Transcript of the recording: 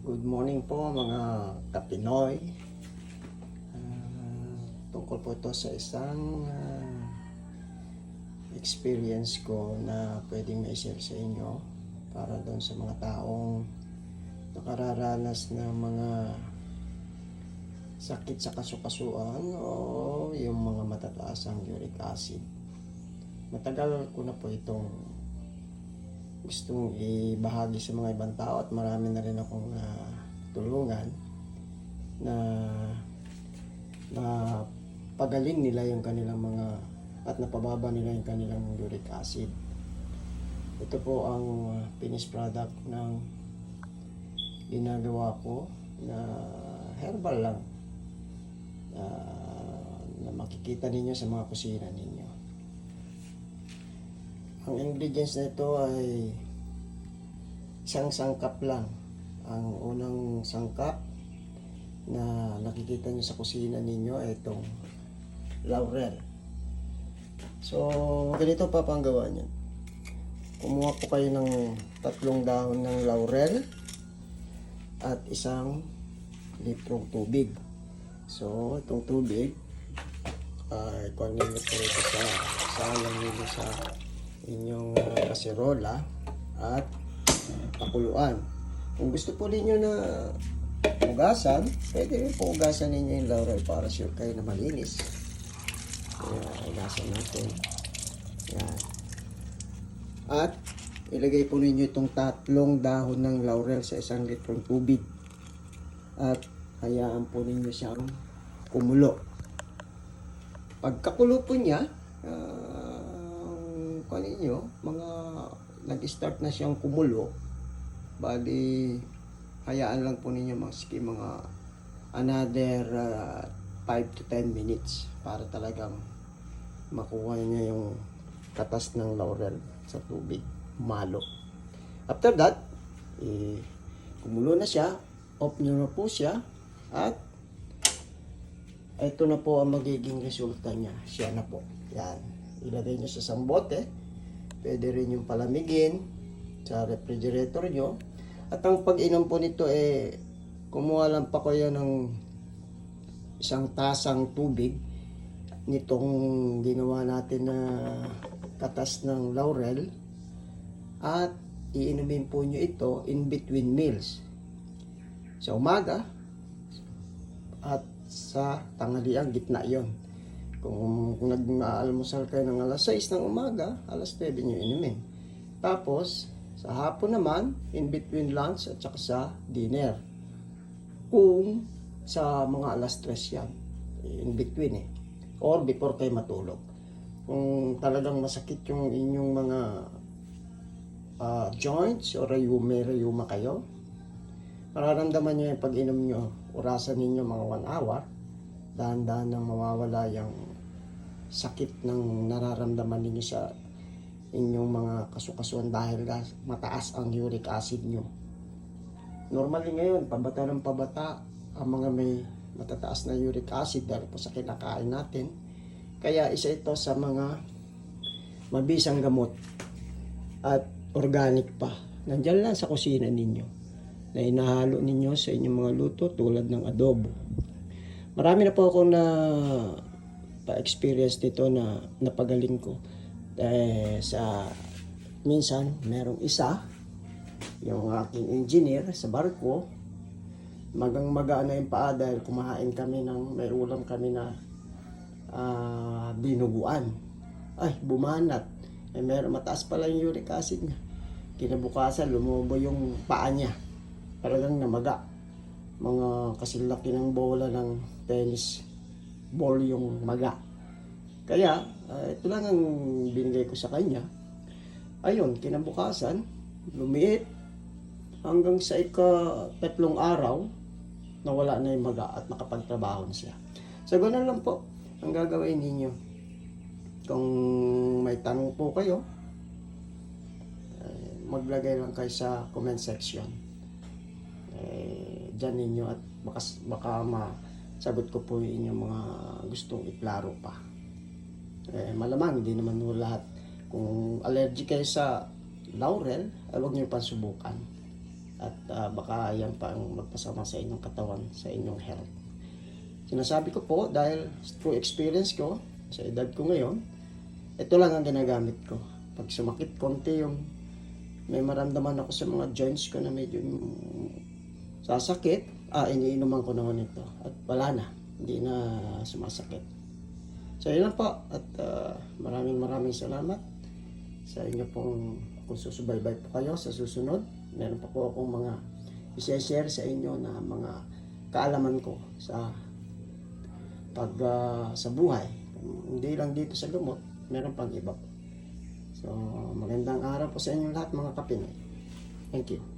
Good morning po mga Kapinoy. Tungkol po ito sa isang experience ko na pwedeng ma-share sa inyo para doon sa mga taong nakararanas ng mga sakit sa kasukasuan o yung mga matataas ang uric acid. Matagal ko na po itong gustong ibahagi sa mga ibang tao at marami na rin akong tulungan na pagaling nila yung kanilang mga at napababa nila yung kanilang uric acid. Ito po ang finished product ng ginagawa ko na herbal lang na makikita ninyo sa mga kusina ninyo. Ang ingredients na ito ay isang sangkap lang. Ang unang sangkap na nakikita nyo sa kusina ninyo ay itong laurel. So, ganito pa ang gawa niyan. Kumuha po kayo ng 3 dahon ng laurel at 1 litrong tubig. So, itong tubig ay kunin nyo po ito salang nyo sa inyong kaserola at pakuluan. Kung gusto po ninyo na hugasan, pwede rin po hugasan ninyo yung laurel para sure kayo na malinis. Kaya hugasan natin. Yan. At ilagay po ninyo itong 3 dahon ng laurel sa 1 litrong tubig. At hayaan po ninyo siyang kumulo. Pagkakulo po niya, ninyo, mga nag-start na siyang kumulo, bali hayaan lang po ninyo mga another 5 to 10 minutes para talagang makuha niya yung katas ng laurel sa tubig, malo. After that, kumulo na siya, off nyo na po siya, at ito na po ang magiging resulta niya. Siya na po. Yan. Ilagay nyo sa isang bote. Pwede rin yung palamigin sa refrigerator nyo. At ang pag-inom po nito kumuha lang pa kayo ng 1 tasang tubig nitong ginawa natin na katas ng laurel, at iinumin po nyo ito in between meals. Sa umaga at sa tanghalian, gitna yon. Kung nag-aalmusal kayo ng alas 6 ng umaga, alas 9 nyo inumin. Tapos, sa hapon naman, in between lunch at saka sa dinner. Kung sa mga alas 3 yan, in between or before kayo matulog. Kung talagang masakit yung inyong mga joints or may rayuma kayo, mararamdaman nyo yung pag-inom nyo, orasan ninyo mga 1 hour, dahan-dahan nang mawawala yung sakit ng nararamdaman ninyo sa inyong mga kasukasuan dahil mataas ang uric acid nyo. Normally ngayon, pabata ng pabata ang mga may matataas na uric acid dahil po sa kinakain natin. Kaya isa ito sa mga mabisang gamot at organic pa. Nandiyan lang sa kusina ninyo na inahalo ninyo sa inyong mga luto tulad ng adobo. Marami na po akong pa-experience dito na napagaling ko. Sa minsan, merong isa, yung aking engineer sa barko, magang-maga na yung paa dahil kumain kami may ulam kami na binuguan. Ay, bumanat. Meron mataas pala yung uric acid niya. Kinabukasan, lumubo yung paa niya. Talagang namaga. Mga kasilaki ng bola ng tennis ball yung maga. Kaya, ito lang ang binigay ko sa kanya. Ayun, kinabukasan, lumiit hanggang sa ika-3 araw, nawala na yung maga at nakapagtrabaho na siya. So, ganoon lang po ang gagawin ninyo. Kung may tanong po kayo, maglagay lang kayo sa comment section. Diyan ninyo at baka masagot ko po yung inyong mga gustong iklaro pa. Malamang hindi naman lahat. Kung allergic kayo sa laurel, huwag nyo pa subukan. at baka yan pa ang magpasama sa inyong katawan, sa inyong health. Sinasabi ko po dahil through experience ko, sa edad ko ngayon, ito lang ang ginagamit ko. Pag sumakit konti yung may maramdaman ako sa mga joints ko na medyo sasakit, iniinuman ko naman ito at wala na, hindi na sumasakit. So yun lang po at maraming salamat sa inyo pong kung susubaybay po kayo sa susunod. Meron pa po akong mga i-share sa inyo na mga kaalaman ko sa sa buhay. Hindi lang dito sa gamot, meron pang iba po. So magandang araw po sa inyo lahat mga kapinoy. Thank you.